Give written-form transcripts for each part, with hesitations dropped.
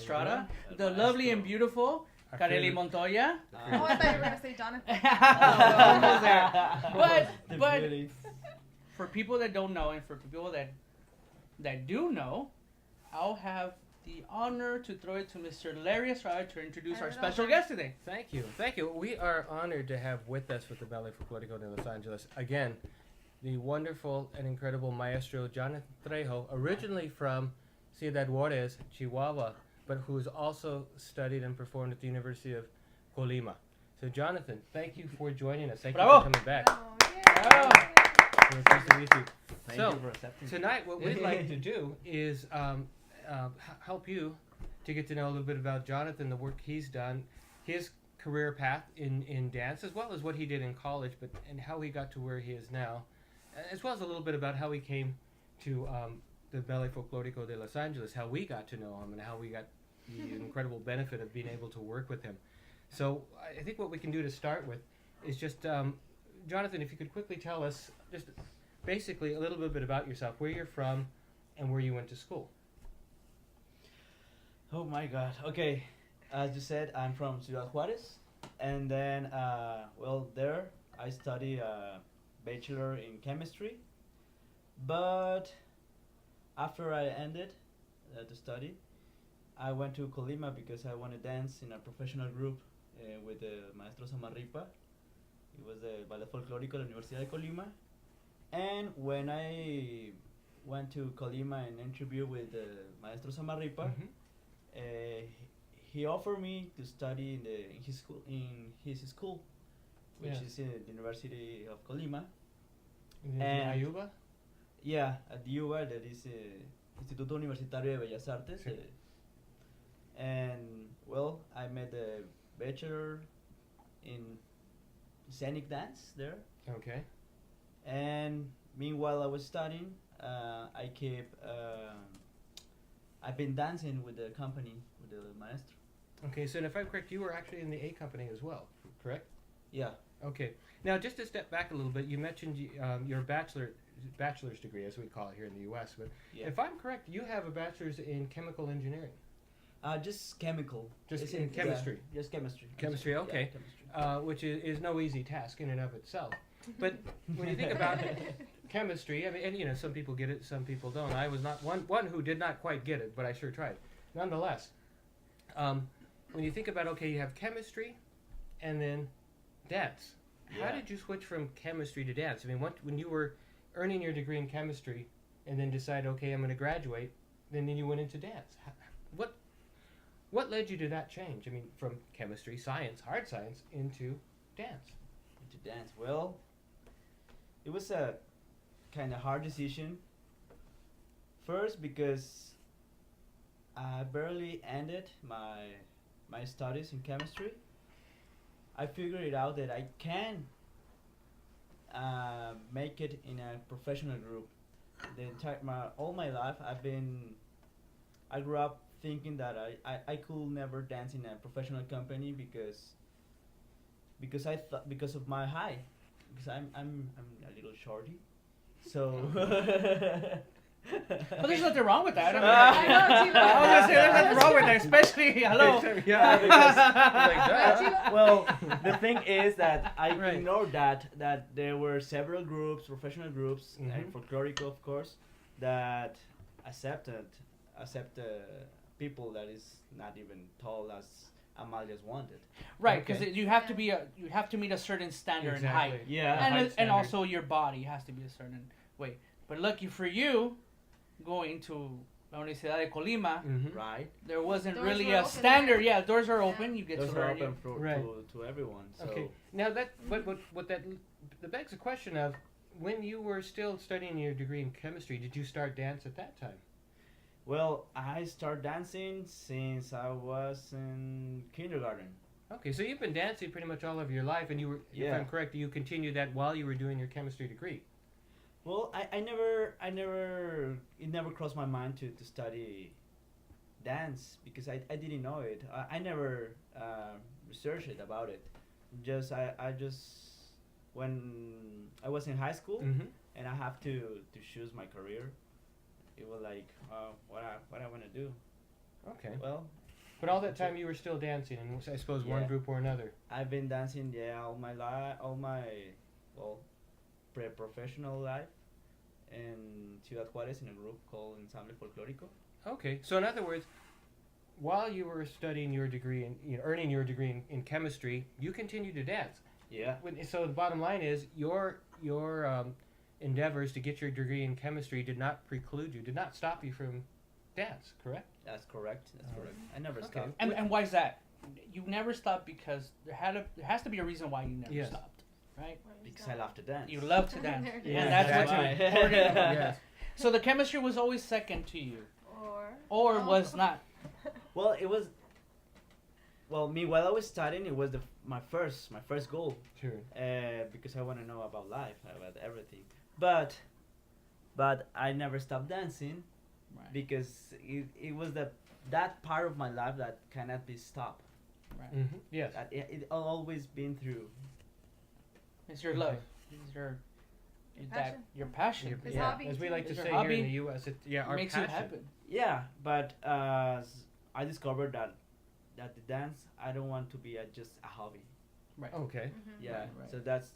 Estrada, the lovely and beautiful Kareli Montoya. Oh, I thought you were going to say Jonathan. Almost there. But beauty. for people that don't know and for people that do know, I'll have the honor to throw it to Mr. Larry Estrada to introduce our special guest today. Thank you. Thank you. We are honored to have with us with the Ballet Folklorico de Los Angeles, again, the wonderful and incredible maestro Jonathan Trejo, originally from Ciudad Juarez, Chihuahua, but who's also studied and performed at the University of Colima. So, Jonathan, thank you for joining us. Thank Bravo. you for coming back. Oh, yay. We're pleased to meet you. Thank So, you for accepting. Tonight, what we'd like to do is help you to get to know a little bit about Jonathan, the work he's done, his career path in dance, as well as what he did in college, and how he got to where he is now, as well as a little bit about how he came to the Ballet Folklorico de Los Angeles, how we got to know him, and how we got the incredible benefit of being able to work with him. So I think what we can do to start with is just, Jonathan, if you could quickly tell us just basically a little bit about yourself, where you're from, and where you went to school. Oh my God. Okay, as you said, I'm from Ciudad Juarez, and then there I study bachelor in chemistry. But after I ended the study, I went to Colima because I want to dance in a professional group with the Maestro Samarripa. It was the Ballet Folklorico de la Universidad de Colima. And when I went to Colima and interviewed with Maestro Samarripa, he offered me to study in his school, which is in the University of Colima. And Ayuba? Yeah, at the UR, that is Instituto Universitario de Bellas Artes. Sí. And well, I made a bachelor in scenic dance there. Okay. And meanwhile I was studying, I've been dancing with the company, with the maestro. Okay, so if I'm correct, you were actually in the A company as well, correct? Yeah. Okay. Now, just to step back a little bit, you mentioned your bachelor's degree, as we call it here in the U.S., but if I'm correct, you have a bachelor's in chemical engineering. Just chemical. Just in chemistry. Yeah, just chemistry. Chemistry, okay. Yeah, chemistry. Which is no easy task in and of itself. But when you think about chemistry, I mean, and you know, some people get it, some people don't. I was not one who did not quite get it, but I sure tried. Nonetheless, when you think about, okay, you have chemistry and then dance. Yeah. How did you switch from chemistry to dance? I mean, when you were earning your degree in chemistry and then decided, okay, I'm going to graduate, then you went into dance. What led you to that change? I mean, from chemistry, science, hard science, into dance? Into dance. Well, it was a kind of hard decision. First, because I barely ended my studies in chemistry. I figured it out that I can make it in a professional group. All my life, I grew up thinking that I could never dance in a professional company because of my height, because I'm a little shorty, so. But there's nothing wrong with that. I know, Chilo. I was gonna say there's nothing wrong with that, especially hello. Yeah, because well, the thing is that I Right. ignored that there were several groups, professional groups, Mhm. and folklorico, of course, that accept people that is not even tall as Amalia's wanted. Right, Okay. because you have to meet a certain standard in Exactly. height, Yeah, and height and standard. also your body has to be a certain way. But lucky for you, going to La Universidad de Colima, Mm-hmm. right. there wasn't Doors really were a open standard. there. Yeah, doors are Yeah. open. You get Those to are learn. open for, Right. to everyone. So Okay. Now that begs the question of, when you were still studying your degree in chemistry, did you start dance at that time? well, I started dancing since I was in kindergarten. Okay, so you've been dancing pretty much all of your life, and you were, if Yeah. I'm correct, you continued that while you were doing your chemistry degree. Well, it never crossed my mind to study dance because I didn't know it. I never researched it about it. I just when I was in high school Mm-hmm. and I have to choose my career, it was like what I want to do. Okay. Well, But all that time you were still dancing, and I suppose one Yeah. group or another. I've been dancing, all my, well, pre-professional life in Ciudad Juárez in a group called Ballet Folklorico. Okay, so in other words, while you were studying your degree and earning your degree in chemistry, you continued to dance. Yeah. So the bottom line is your endeavors to get your degree in chemistry did not preclude you, did not stop you from dance, correct? That's correct. I never Okay. stopped. And why is that? You never stopped because there has to be a reason why you never Yes. stopped, right? Because I love to dance. You love to dance, There it is. and that's That's what's right. important. about it. Yes. So the chemistry was always second to you, Or or was not. Well, it was. Well, me while I was studying, it was my first goal, Sure. because I want to know about life, about everything. But I never stopped dancing Right. because it was that part of my life that cannot be stopped. Right. Mm-hmm. Yes. That it always been through. It's your Okay. love. It's your passion. your passion. Your- His yeah, hobby, as we too. like to It's your say here hobby. in the U.S., our makes passion. you happen. Yeah, but I discovered that the dance I don't want to be just a hobby. Right. Okay. Mhm. Yeah, Right. so that's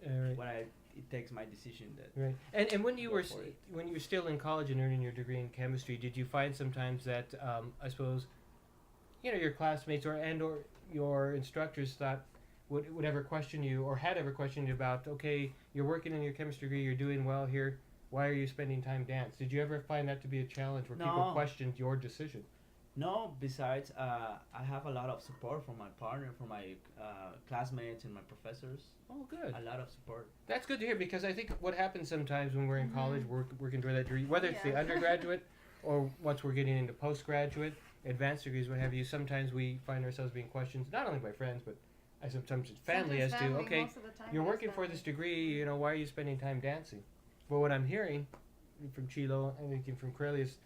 All right. when it takes my decision that. Right. And when you Go were for it. when you were still in college and earning your degree in chemistry, did you find sometimes that I suppose, your classmates or your instructors thought would ever question you or had ever questioned you about, okay, you're working in your chemistry degree, you're doing well here, why are you spending time dance? Did you ever find that to be a challenge where people No. questioned your decision? No, besides, I have a lot of support from my partner, from my classmates and my professors. Oh, good. A lot of support. That's good to hear because I think what happens sometimes when we're in college, we're working toward that degree, whether it's the Yeah. undergraduate or once we're getting into postgraduate, advanced degrees, what have you, sometimes we find ourselves being questioned, not only by friends, but sometimes it's family Sometimes as family, to, okay, most of the time you're it is working for family. this degree, why are you spending time dancing? But what I'm hearing from Chilo and thinking from Kareli is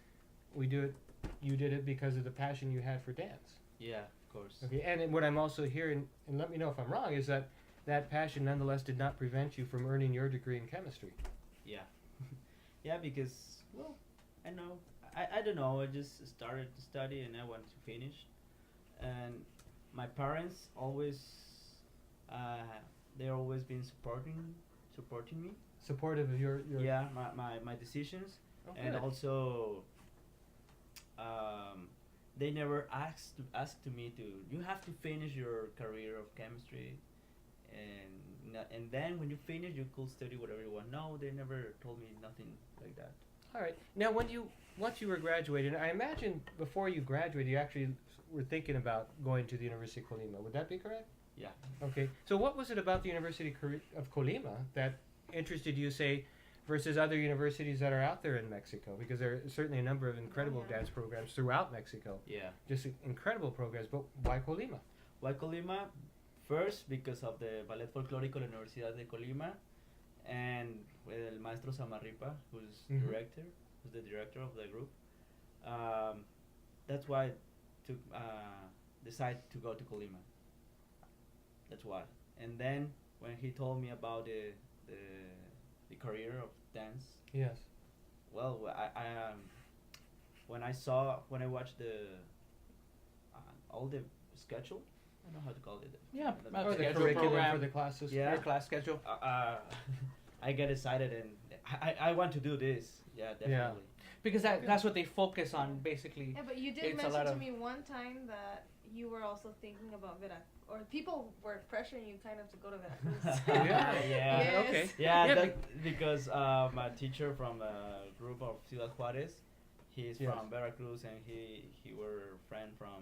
you did it because of the passion you had for dance. Yeah, of course. Okay, and what I'm also hearing, and let me know if I'm wrong, is that passion nonetheless did not prevent you from earning your degree in chemistry. Yeah. Yeah, because, well, I don't know, I just started to study and I want to finish. And my parents always, they're always been supporting me. Supportive of your Yeah, my decisions. Oh, And good. also, they never asked to me to, you have to finish your career of chemistry. And then when you finish, you could study whatever you want. No, they never told me nothing like that. All right. Now, once you were graduating, I imagine before you graduated, you actually were thinking about going to the University of Colima. Would that be correct? Yeah. Okay. So, what was it about the University of Colima that interested you, say, versus other universities that are out there in Mexico? Because there are certainly a number of incredible yeah. dance programs throughout Mexico. Yeah. Just incredible programs. But why Colima? Why Colima? First, because of the Ballet Folklorico de la Universidad de Colima, and with el maestro Samarripa, who's Mhm. who's the director of the group. That's why I decided to go to Colima. That's why. And then when he told me about the career of dance, Yes. well, when I watched the all the schedule, I don't know how to call it. Yeah, The Oh, Or the schedule curriculum program. for the classes. Yeah. Your class schedule. I get excited and I want to do this. Yeah, definitely. Because that's what they focus on, basically. Yeah, but you did It's a lot mention to of- me one time that you were also thinking about or people were pressuring you kind of to go to Veracruz. Yeah. Yeah. Yes. Okay. Yeah, Yeah, because my teacher from a group of Ciudad Juárez, he's Yes. from Veracruz and he were friend from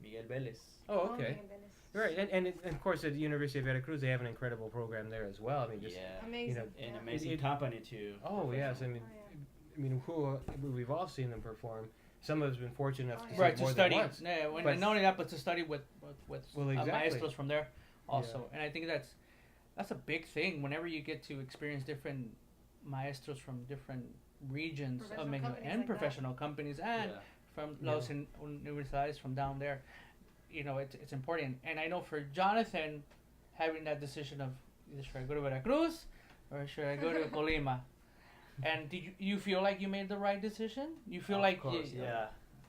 Miguel Vélez. Oh, okay. my goodness. Right, and of course at the University of Veracruz they have an incredible program there as well. I mean, just Yeah, Amazing. know, an yeah. amazing It- company too. oh yes, I mean, Oh, I mean, we've all seen them perform. Some of us have been fortunate enough Oh, to yeah. see Right, it to more study. than once. Yeah, But- not only that, but to study with Well, exactly. maestros from there also. And I think that's a big thing whenever you get to experience different maestros from different regions of Professional Mexico companies and like that. professional companies and Yeah. from Yeah. Los Universidades from down there. It's important. And I know for Jonathan, having that decision of either should I go to Veracruz or should I go to Colima? And did you feel like you made the right decision? You feel Of like course, you,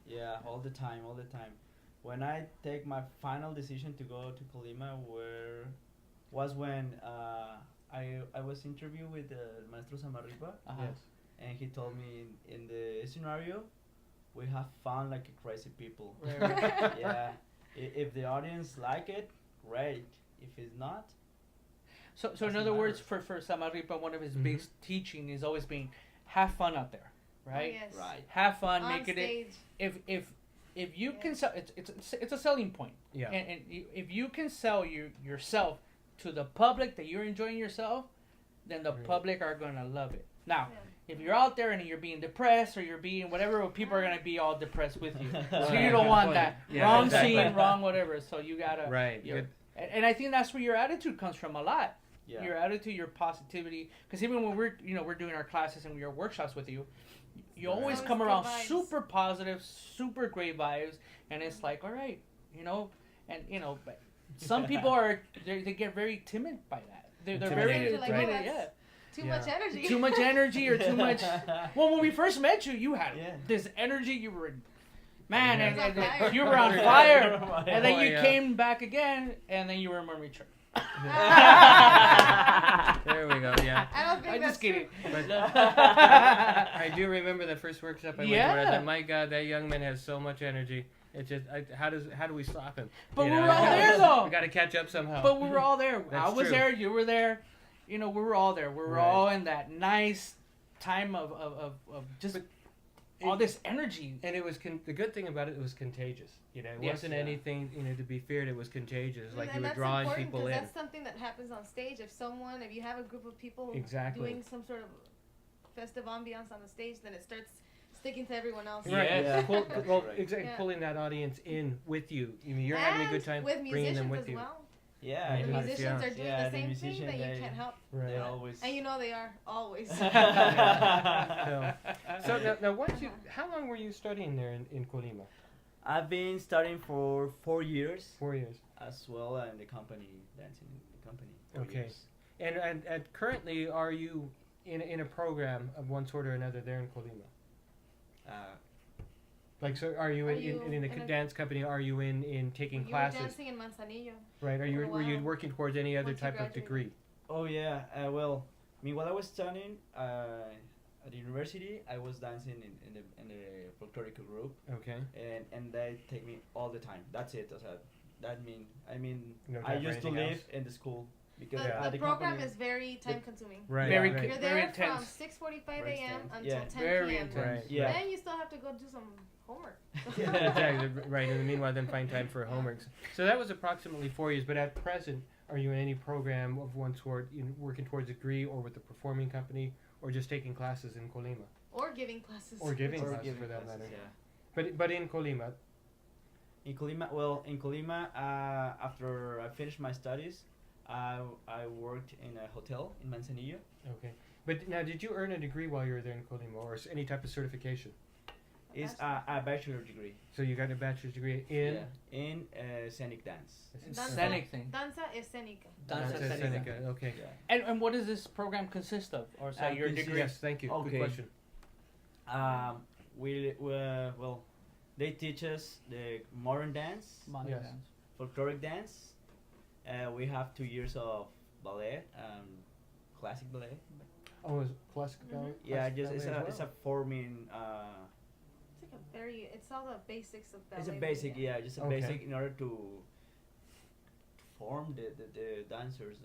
yeah, all the time. when I take my final decision to go to Colima, was when I was interviewed with Maestro Samarripa, Yes. and he told me in the scenario, we have fun like a crazy people. Right. Yeah, if the audience like it, great. If it's not, So in Doesn't other words, matter. for Samarripa, one of his Mhm. big teaching is always being have fun out there, right? Oh, yes. right? Have fun, On make it. stage. If you Yeah. can sell, it's a selling point. Yeah. And if you can sell yourself to the public that you're enjoying yourself, then the Right. public are gonna love it. Now, Yeah. if you're out there and you're being depressed or you're being whatever, well, people are gonna be all depressed with you. So Right. you don't want Good that. point. Yeah, Wrong exactly. scene, wrong whatever. So you gotta. Right. You're- Good. And I think that's where your attitude comes from a lot. Yeah. Your attitude, your positivity. Because even when we're doing our classes and your workshops with you, you Right. always Always come good around vibes. super positive, super great vibes, and it's like, all right, but some people they get very timid by that. They're very Intimidated, Like, intimidated, oh, yeah. that's Too Yeah. much energy. Too much energy or too much. Well, when we first met you had Yeah. this energy. You were, man, Yeah. and, On fire. you were on Yeah. fire. Yeah. And then Oh, you yeah. came back again, and then you were more mature. There we go. Yeah. I don't think I'm that's just kidding. true. But I do remember the first workshop I went to. Where I Yeah. thought, my God, that young man has so much energy. It's just, how do we stop him? But You we know? were all there though. We got to catch up somehow. But we were all there. I That's was true. there. You were there. We were all there. We were Right. all in that nice time of just But all it- this energy. And it was the good thing about it was contagious. It Yes. wasn't Yeah. anything to be feared. It was contagious. Like And you were that's drawing important people 'cause in. that's something that happens on stage. If you have a group of people Exactly. doing some sort of festive ambiance on the stage, then it starts sticking to everyone else. Right. Right. Yeah. Pull, That's well, right. exactly. Yeah. Pulling that audience in with you. You're having a good time with bringing musicians them with as you. well. Yeah, The The it has- musicians yeah. are doing Yeah, the the same musician, thing that you they- can't help. Right. They always. And you know they are always. So now once how long were you studying there in Colima? I've been studying for 4 years 4 years. as well in the company, dancing in the company. 4 Okay. years. And currently, are you in a program of one sort or another there in Colima? Uh, Like, so are you Are in you in a in a- dance company? Are you in taking You were classes? dancing in Manzanillo. Right? Are for you a were you while. working towards any other Once you type of graduated. degree? oh yeah. Well, while I was studying at the university, I was dancing in the folklorico group, Okay. and they take me all the time. That's it. I mean, No I time for used to anything live else? in the school because The, at the the program company, is very time consuming. Right. Very right. good. You're Very there from intense. 6:45 Very a.m. intense. until Yeah. 10 Very p.m. intense. Right. Yeah. Then you still have to go do some homework. Yeah, exactly. Right. And meanwhile, then find time for homeworks. So that was approximately 4 years. But at present, are you in any program of one sort, working towards a degree, or with a performing company, or just taking classes in Colima, Or giving classes. or giving or classes giving for that classes, matter? yeah. But in Colima, In Colima, after I finished my studies, I worked in a hotel in Manzanillo. okay. But now, did you earn a degree while you were there in Colima, or any type of certification? It's a bachelor degree. So you got a bachelor's degree in in scenic dance. Scenic thing. Danza escénica. Danza Danza escénica. escénica, okay. Yeah. And what does this program consist of? Or say your consists- degree? Yes, thank you. Okay. Good question. Well, they teach us the modern dance, Modern Yes. dance. folkloric dance. We have 2 years of ballet, classic ballet. Oh, is classic ballet? Mhm. Yeah, classic just it's ballet a as it's a forming. It's like it's all the basics of ballet. It's a basic, yeah, just a Okay. basic in order to form the dancers,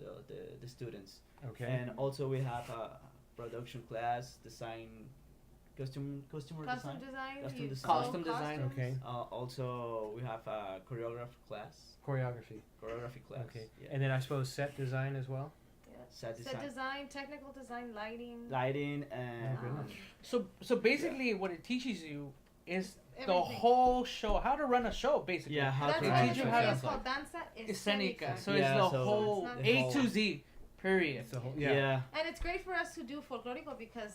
the students. well? Okay. And also we have a production class, design, costumer Custom design. design. Custom you design. sew Costume design. costumes. Okay. Also we have a choreography class. Choreography. Choreography class. Okay. Yeah. And then I suppose set design as well? Yeah. Set Set design. design, technical design, lighting. Lighting Oh, and goodness. So basically, what it teaches you is the Everything. whole show, how to run a show, basically. yeah, how That's to why teach run you the a how show to- is show. called Danza Escénica. escénica. So Yeah, it's the so whole it's not- the A whole- to Z, period. It's the whole, Yeah. yeah. And it's great for us to do folklorico because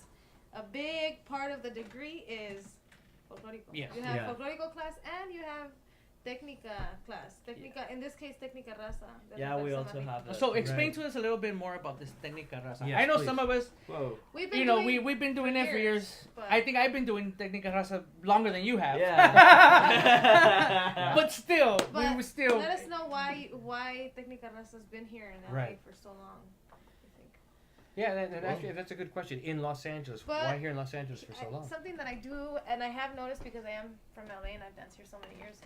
a big part of the degree is folklorico. Yes. You have Yeah. folklorico class and you have Technica class. Technica, in this case, Technica Raza. de Yeah, Rafael we also Samarripa. have that. So explain Right. to us a little bit more about this Técnica Raza. Yes, I know please. some of us, Whoa. We've been you know, doing we've been doing it for years. but- I think I've been doing Técnica Raza longer than you have. Yeah. But still, we But were still. let us know why Technica Raza's been here in LA Right. for so long. I think. Yeah, and actually, that's a good question. In Los Angeles, But why here in Los Angeles for so long? Something that I do, and I have noticed because I am from LA and I've danced here so many years.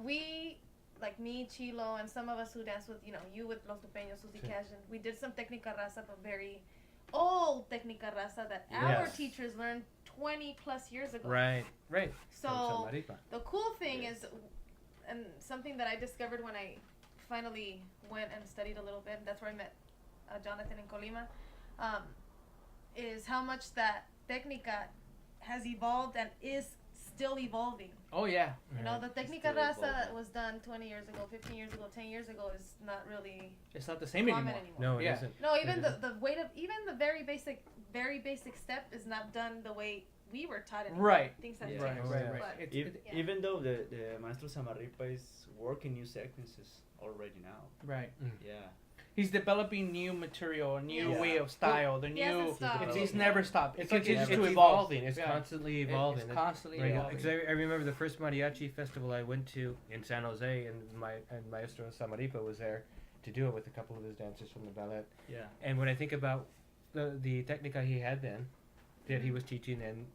We, like me, Chilo, and some of us who dance with, you with Los Lupeños, Susie Sí. Cash, and we did some Técnica Raza, but very old Técnica Raza that our Yes. teachers learned 20 plus years ago. Right. From So Samarripa. the cool thing is, and something that I discovered when I finally went and studied a little bit, that's where I met Jonathan in Colima, is how much that Técnica has evolved and is still evolving. Oh yeah. You know, the Técnica Still Raza that evolving. was done 20 years ago, 15 years ago, 10 years ago is not really It's not the same common anymore. anymore. No, it Yeah. isn't. No, even It the weight of, even the very basic step is not done the way we were taught anymore. Right. Things have Yeah. changed. Right, Oh, right, yeah. right. But- It's, Ev- it, Yeah. Even though the Maestro Samarripa is working new sequences already now. right. Yeah. He's developing new material, a new Yes. way of style, the He hasn't new. stopped. It's never stopped. It It's like continues it's to evolve. evolving. It's Yeah. constantly It- evolving. It's That- constantly Right. evolving. 'Cause I remember the first mariachi festival I went to in San Jose, and Maestro Samarripa was there to do it with a couple of his dancers from the ballet. Yeah. And when I think about the technica he had then, that he was teaching then,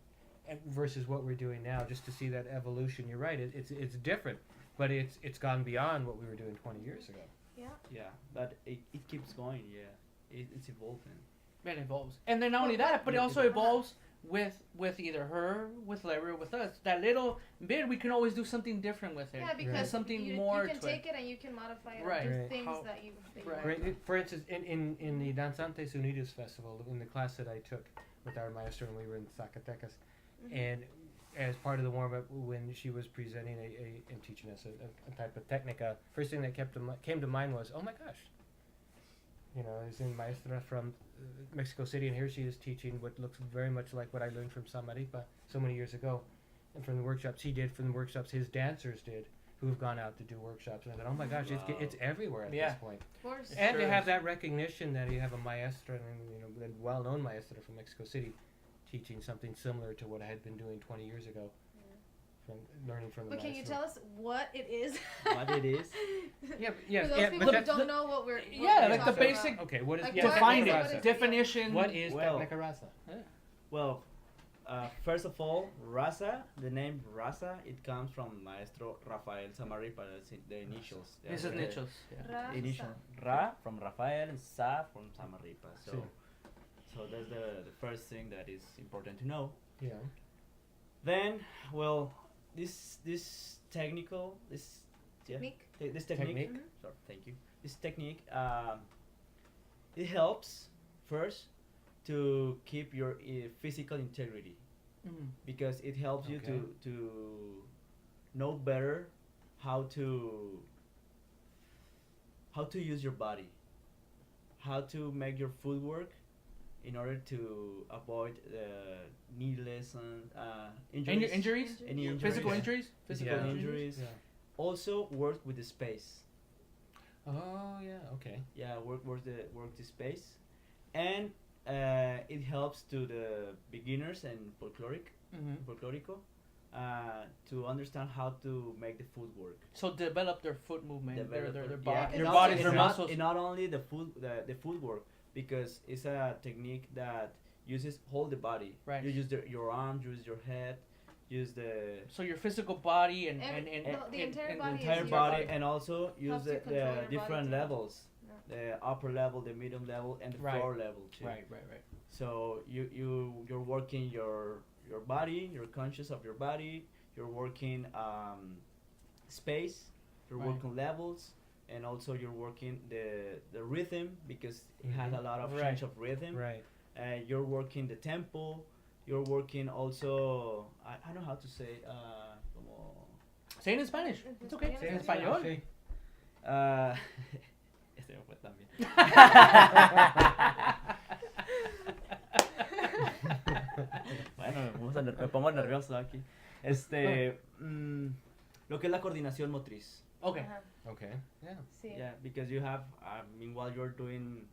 and versus what we're doing now, just to see that evolution, you're right. It's different, but it's gone beyond what we were doing 20 years ago. Yeah. Yeah. But it keeps going. Yeah. It's evolving. It evolves, and then not only that, but it also evolves with either her, with Larry, or with us. That little bit, we can always do something different with it. Yeah, because something you, more you can to take it and you can modify it Right. and do Right. things How- that you right. want. Right. For instance, in the Danzantes Unidos festival, in the class that I took with our maestro when we were in Zacatecas, Mhm. and as part of the warm up, when she was presenting and teaching us a type of technica, first thing that came to mind was, oh my gosh, is in maestra from Mexico City, and here she is teaching what looks very much like what I learned from Samarripa so many years ago, and from the workshops he did, from the workshops his dancers did, who have gone out to do workshops. And I thought, oh my gosh, Wow. it's everywhere at Yeah. this point. Of course. It's And sure to have is. that recognition that you have a maestra, and a well-known maestra from Mexico City, teaching something similar to what I had been doing 20 years ago, from learning from the But can you maestro. tell us what it is? What it is? Yeah, For yeah, those yeah. people But who that's don't know what we're Yeah, we're like the talking basic- about. okay. What is Like yeah, what- define Technica it. what Raza. is- Definition. What is Well- Technica Raza? Well, first of all, Raza, the name Raza, it comes from Maestro Rafael Samarripa, that's the initials. This is the nichos. Yeah. Raza. Initial. Ra from Rafael and Sa from Samarripa. So, Sí. so that's the first thing that is important to know. Yeah. Then, well, this technical, this yeah, Technique. this technique. Technique. Mhm. Sorry, thank you. This technique, it helps first to keep your physical integrity, Mm. because it helps you Okay. to know better how to use your body, how to make your footwork in order to avoid needless injuries. Injuries? Any injuries. Physical Yeah. injuries? Physical Yeah. injuries. Yeah. Also work with the space. Oh yeah. Okay. Yeah, work the space, and it helps to the beginners and Mm-hmm. folklorico to understand how to make the footwork. So develop their foot movement, Develop their yeah, body, and their also bodies, it's their not- muscles. and not only the footwork, because it's a technique that uses whole the body. Right. You use your arms, use your head, use the So your physical body and Every- and the entire and body entire is your body, body. and also use Helps you the control your body different too. levels, the upper level, the medium level, and the Right. floor level too. right. So you're working your body, you're conscious of your body, you're working space, you're Right. working levels, and also you're working the rhythm, because it has a Mhm. lot of Right. change of rhythm. Right. You're working the tempo, you're working also, I don't know how to say, como, Say it in Spanish. It's okay. Say it in español. Sí. este me fue también. Bueno, me pongo nervioso aquí. lo que es la coordinación motriz. Okay. Okay. Yeah. Sí. Yeah, because you have, I mean, while you're doing,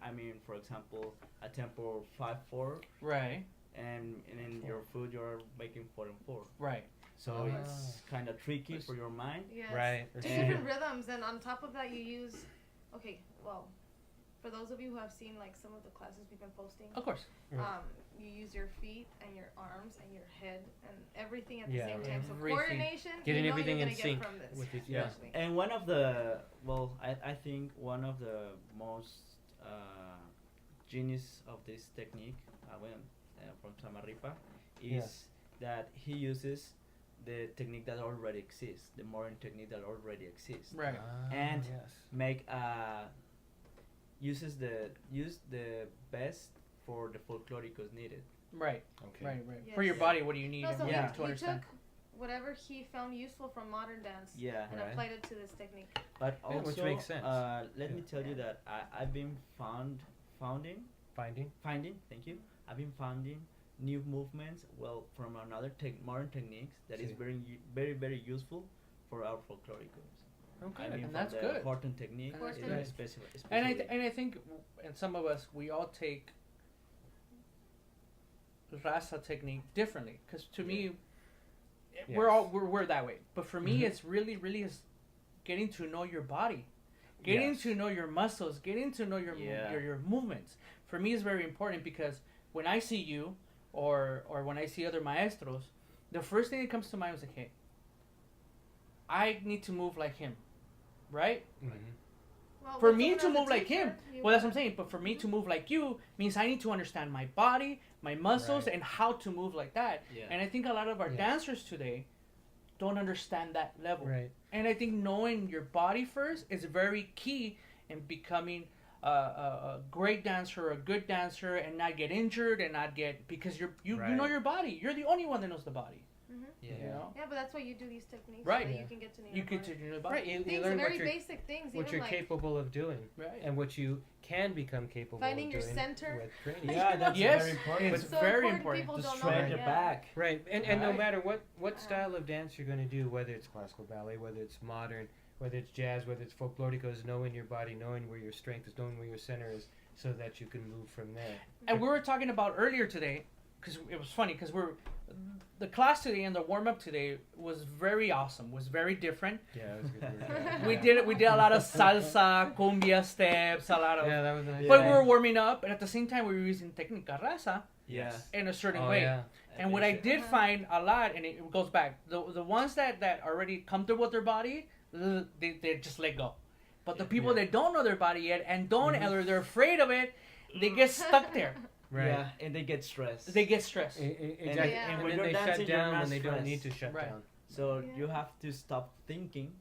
I mean, for example, a tempo 5/4, Right. and in your foot you're making 4/4. Right. So Ah. it's kind of tricky for your mind. Yes. Right. Two And- different rhythms, and on top of that, you use. Okay, well, for those of you who have seen like some of the classes we've been posting, Of course. Right. you use your feet and your arms and your head and everything at the Yeah, same right. time. So Everything. coordination, Getting you know everything you're in gonna sync get from this. with each. Yeah. Especially. And one of the, well, I think one of the most genius of this technique, from Samarripa, is that he uses the technique that already exists, the modern technique that already exists, Right. And- yes. make use the best for the folkloricos needed. Right. Okay. Right. Right. Yes. For your body, what do you need No, so and Yeah. what he to understand? took whatever he found useful from modern dance Yeah, and Right. applied it to this technique. but Yeah, also which makes sense. Let me Yeah. tell you that I've been finding. Thank you. I've been finding new movements. Well, from another modern techniques that is Sí. very very useful for our folkloricos. Okay. I mean, And from that's the good. Horton technique, And that's good. especially. And I think, and some of us, we all take Raza technique differently. Because to me, we're that way. But for me, Mhm. it's really is getting to know your body, getting Yes. to know your muscles, getting to know your Yeah. your movements. For me, is very important because when I see you, or when I see other maestros, the first thing that comes to mind is like, hey, I need to move like him, right? Mhm. Well, For with me someone to as a move like teacher, him, you well, that's what I'm can- saying. But for me to move like you means I need to understand my body, my muscles, Right. and how to move like that. Yeah. And I think a lot of our Yes. dancers today don't understand that level. Right. And I think knowing your body first is very key in becoming a great dancer, a good dancer, and not get injured and not get, because you Right. know your body. You're the only one that knows the body. Mhm. Yeah. You know, Yeah, but that's why you do these techniques. Right. So that Yeah. you can get to know you your get body. to know the body. Right. You Things, learn very what you're basic things. what even you're like capable of doing, Right. and what you can become capable Finding of your doing center. with training. Yeah, that's Yes, very important. it's so very important. important. People To don't know straighten that, your yeah. back. Right, and no Right. matter what Uh-huh. style of dance you're going to do, whether it's classical ballet, whether it's modern, whether it's jazz, whether it's folklorico, is knowing your body, knowing where your strength is, knowing where your center is, so that you can move from there. And we were talking about earlier today, because it was funny, because the class today and the warm up today was very awesome, was very different. Yeah, that was good. We did a lot of salsa, cumbia steps, a lot of. Yeah, that was nice. But Yeah. we were warming up, and at the same time we were using técnica raza Yeah. in a certain Oh, way. yeah. And what I Basic. did Uh-huh. find a lot, and it goes back, the ones that are already comfortable with their body, they just let go. But the people Yeah. that don't know their body yet and don't, Mhm. or they're afraid of it, they get stuck there. Right. Yeah, and they get stressed. They get stressed. Exactly. Yeah. And when then you're they dancing, shut you're down not when they don't need stressed. to shut Right. down. So Yeah. you have to stop thinking.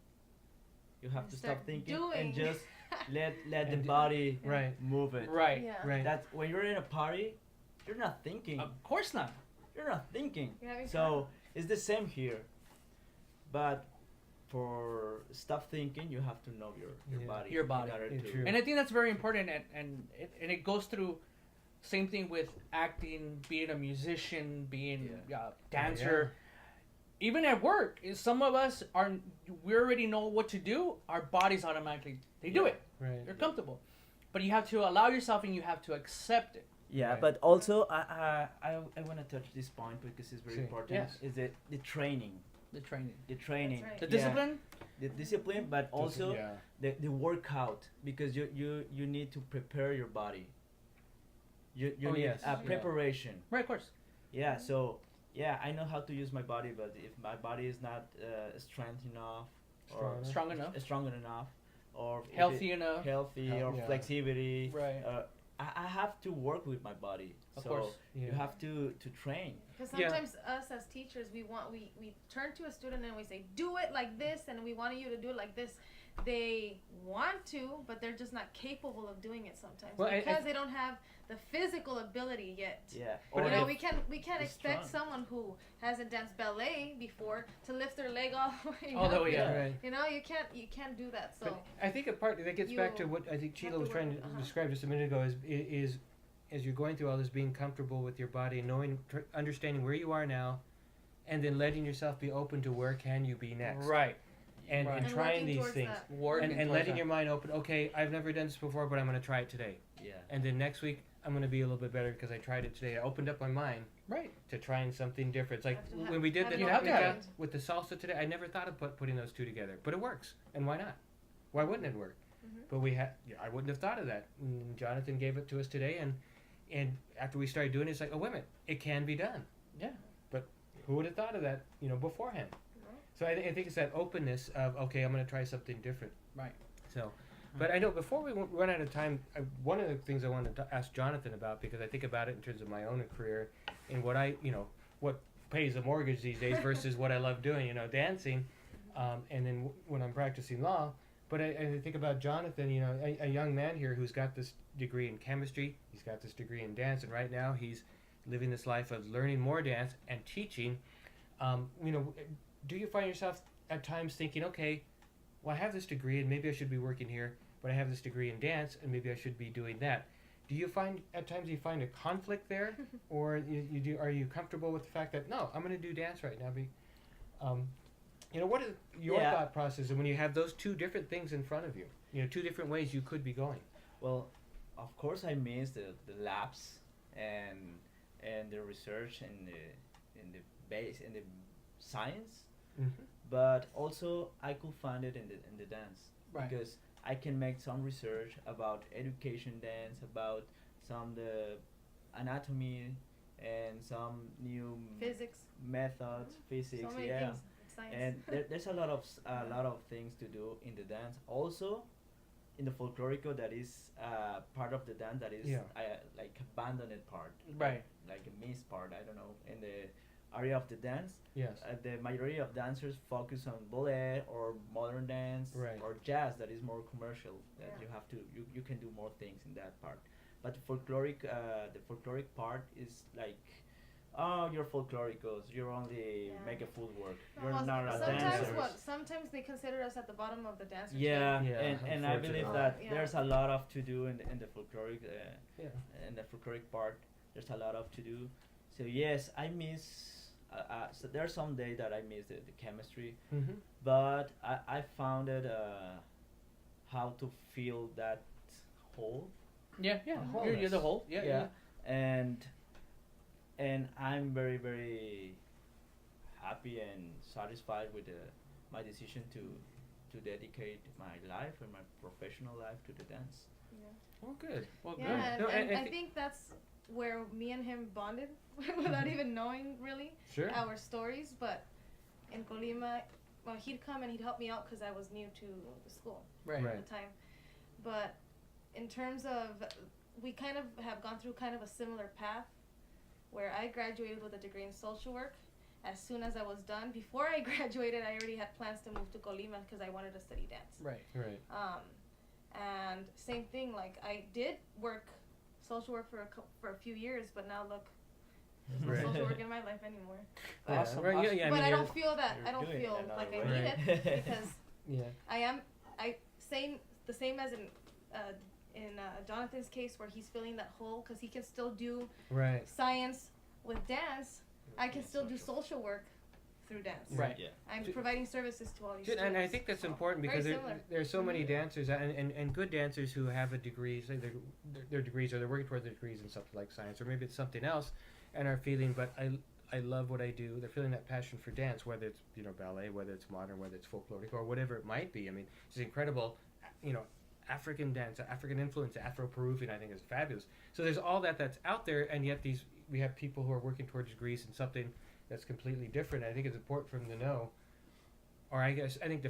You have And to start stop thinking doing. and just let the And- body Right. move it. Right. Yeah. Right. That's when you're in a party, you're not thinking. Of course not. You're not thinking. You're having So it's the same here. But for stop thinking, you have to know your Yeah. body. Your body. in order Yeah, to- true. And I think that's very important, and it goes through same thing with acting, being a musician, being a dancer. Even at work, some of us we already know what to do. Our bodies automatically they do Yeah. it. Right. They're comfortable, but you have to allow yourself and you have to accept it. Yeah, Right. but also I want to touch this point because it's very Sí. important. Yes. Is the training, The training, the training, right. the Yeah. discipline. the discipline, but also Yeah. the workout, because you need to prepare your body. You Oh, need yes. a Yeah. preparation. Right, of course. Yeah. So yeah, I know how to use my body, but if my body is not strength enough or Strong enough, or if healthy enough. healthy or Yeah. flexibility, Right. I have to work with my body. Of so course. Yeah. you have to train. Because Yeah. sometimes us as teachers, we turn to a student and we say, do it like this, and we want you to do it like this. They want to, but they're just not capable of doing it sometimes Well, because they don't have the physical ability yet. Yeah. But You Or know, if- we can't the expect strong. someone who hasn't danced ballet before to lift their leg all the way All the up. way Yeah. up. Right. You know, you can't do that. So But I think a part that gets back to You what I think have Chilo to was trying work- to uh-huh. describe just a minute ago is as you're going through all this, being comfortable with your body, knowing, understanding where you are now, and then letting yourself be open to where can you be next, Right. and, Right. and And trying working these towards things, that. Working and towards letting that. your mind open. Okay, I've never done this before, but I'm going to try it today, Yeah. and then next week I'm going to be a little bit better because I tried it today. I opened up my mind Right. to trying something different. It's like Have to ha- when we did have the it You have to have technica it. with the salsa today, I never thought of putting those two together, but it works, and why not? Why wouldn't it work? Mhm. But I wouldn't have thought of that. And Jonathan gave it to us today, and after we started doing it, it's like, oh wait a minute, it can be done. Yeah. But who would have thought of that, beforehand? No. So I think it's that openness of, okay, I'm going to try something different. Right. So, but I know before we run out of time, one of the things I wanted to ask Jonathan about, because I think about it in terms of my own career and what what pays the mortgage these days versus what I love doing, dancing, and then when I'm practicing law. But I think about Jonathan, a young man here who's got this degree in chemistry, he's got this degree in dance, and right now he's living this life of learning more dance and teaching. Do you find yourself at times thinking, okay, well, I have this degree and maybe I should be working here, but I have this degree in dance and maybe I should be doing that? Do you find at times you find a conflict there, or are you comfortable with the fact that no, I'm going to do dance right now? What is your Yeah. thought process when you have those two different things in front of you? Two different ways you could be going. Well, of course, I miss the labs and the research and the base and the science, Mm-hmm. but also I could find it in the dance, Right. because I can make some research about education dance, about some the anatomy and some new Physics. methods, physics, So many yeah. things. Science. And there's a lot of things to do in the dance. Also, in the folklorico, that is part of the dance that is Yeah. like abandoned part, Right. like a missed part. I don't know. In the area of the dance, Yes. the majority of dancers focus on ballet or modern dance Right. or jazz that is more commercial. That Yeah. you have to you can do more things in that part. But the folkloric part is like, oh, you're folkloricos. You're only Yeah. make a footwork. No, You're well, not a sometimes dancer. sometimes they consider us at the bottom of the dance. Yeah, Yeah, and I believe unfortunately. that Yeah. there's a lot of to do in the folkloric Yeah. in the folkloric part. There's a lot of to do. So yes, I miss. So there's some day that I miss the chemistry, Mm-hmm. but I found it how to feel that whole. Yeah. Yeah. The You're the wholeness. whole. Yeah. Yeah. and I'm very very happy and satisfied with my decision to dedicate my life and my professional life to the dance. Oh, good. Well, Yeah, good. and, No, and I I thi- think that's where me and him bonded without even knowing really Sure. our stories. But in Colima, well, he'd come and he'd help me out because I was new to the school Right. Right. at the time. But in terms of, we kind of have gone through kind of a similar path where I graduated with a degree in social work. As soon as I was done, before I graduated, I already had plans to move to Colima because I wanted to study dance. Right. Right. And same thing, like I did work social work for a few years, but now look, there's no Right. social work in my life anymore. But, Yeah, Awesome, right, awesome. yeah, I but mean, I you're- don't feel that. I you're don't doing it feel another like I way. need it because Yeah. I same as in Jonathan's case where he's feeling that hole because he can still do Right. science with dance. I can still do social work through dance. Right. Yeah. I'm Ju- providing services to all these Good, students. and I think that's so important very because similar. there's so many Mhm. dancers and good dancers who have a degree, say their degrees, or they're working towards their degrees in something like science, or maybe it's something else, and are feeling, but I love what I do. They're feeling that passion for dance, whether it's ballet, whether it's modern, whether it's folkloric, or whatever it might be. I mean, it's incredible, African dance, African influence, Afro-Peruvian, I think is fabulous. So there's all that's out there, and yet we have people who are working towards degrees in something that's completely different. I think it's important for them to know, or I think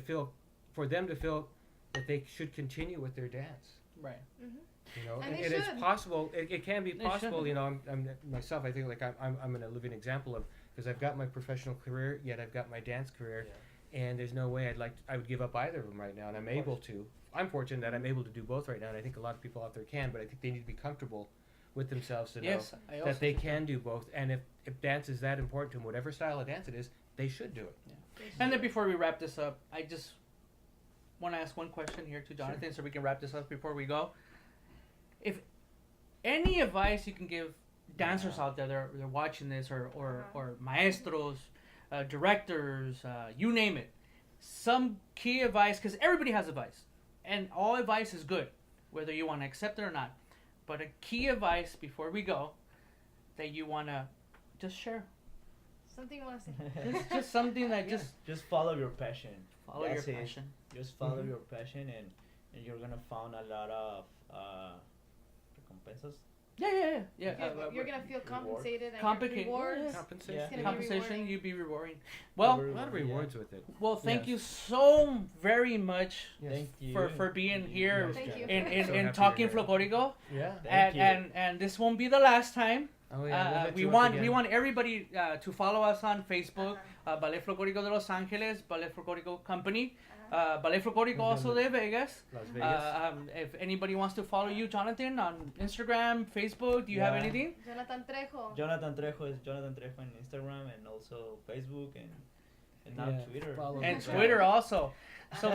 for them to feel that they should continue with their dance. Right. Mhm. And And they it's should. possible. It can be They possible. should. I'm myself. I think like I'm a living example of, because I've got my professional career, yet I've got my dance career, and there's no way I would give up either of them right now, and I'm Of able course. to. I'm fortunate that I'm able to do both right now, and I think a lot of people out there can, but I think they need to be comfortable with themselves to Yes. I know also that they think can do both. And if dance is that important to them, whatever style of dance it is, they should do it. They And should. then before we wrap this up, I just want to ask one question here to Jonathan, so we can wrap this up before we go. If any advice you can give dancers out there, they're watching this, or maestros, directors, you name it. Some key advice, because everybody has advice, and all advice is good, whether you want to accept it or not. But a key advice before we go that you want to just share. Something you want to say? Just something that Just follow your passion. follow That's your it. passion. Just follow Mhm. your passion, and you're gonna find a lot of recompensas. Yeah. You're gonna feel compensated and Complicated, rewards. yeah. Compensation. It's gonna be Compensation, rewarding. you be rewarding. Well, A lot of rewards with it. well, thank Yes. you so very much Yes. Thank you for being here Yes, Thank you. Jonathan. in So in happy talking you're here. Folklorico, Yeah. Thank you. and this won't be the last time. Oh yeah. we'll hit We you up want again. everybody to follow us on Facebook, Ballet Folklorico de Los Angeles, Ballet Folklorico Company, Ballet Folklorico also de Vegas. Las Vegas. If anybody wants to follow you, Jonathan, on Instagram, Facebook, do you have Yeah. anything? Jonathan Trejo. Jonathan Trejo is Jonathan Trejo on Instagram and also Facebook and now Yeah, Twitter. follow And us. Twitter also. So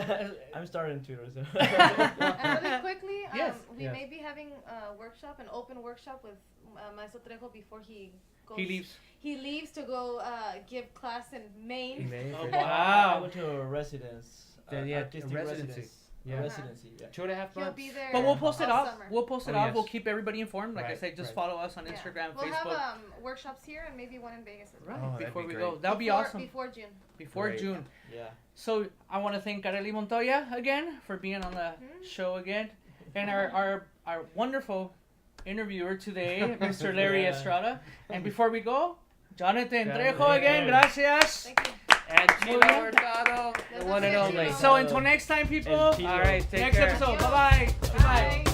I'm starting Twitter, so. And really quickly, Yes. we Yes. may be having a workshop, an open workshop with Maestro Trejo before he goes. he leaves. He leaves to go give class in Maine. Maine, Oh, for- wow. I go to a residence. Then, yeah, a artistic residency. residence. Yeah. A residency, yeah. 2.5 He'll months. be there. But we'll post it all off. summer. We'll post it Oh, off. yes. We'll keep everybody informed. Like I Right, said, just right. follow us on Yeah. Instagram, We'll Facebook. have workshops here and maybe one in Vegas as well. Right, Oh, that'd before be we great. go. That'll be Before- awesome. Before June. Before Great. June. Yeah. So I want to thank Kareli Montoya again for being on the show again. And our wonderful interviewer today, Mr. Larry Yeah. Estrada. And before we go, Jonathan Jonathan. Trejo again. Gracias. Thank you. And Chilo Muy bien. Hurtado, the Let's one and get only. Chilo. So until next time, people. El Chilo. All right, take Next care. episode. Adios. Bye-bye. Goodbye. Bye.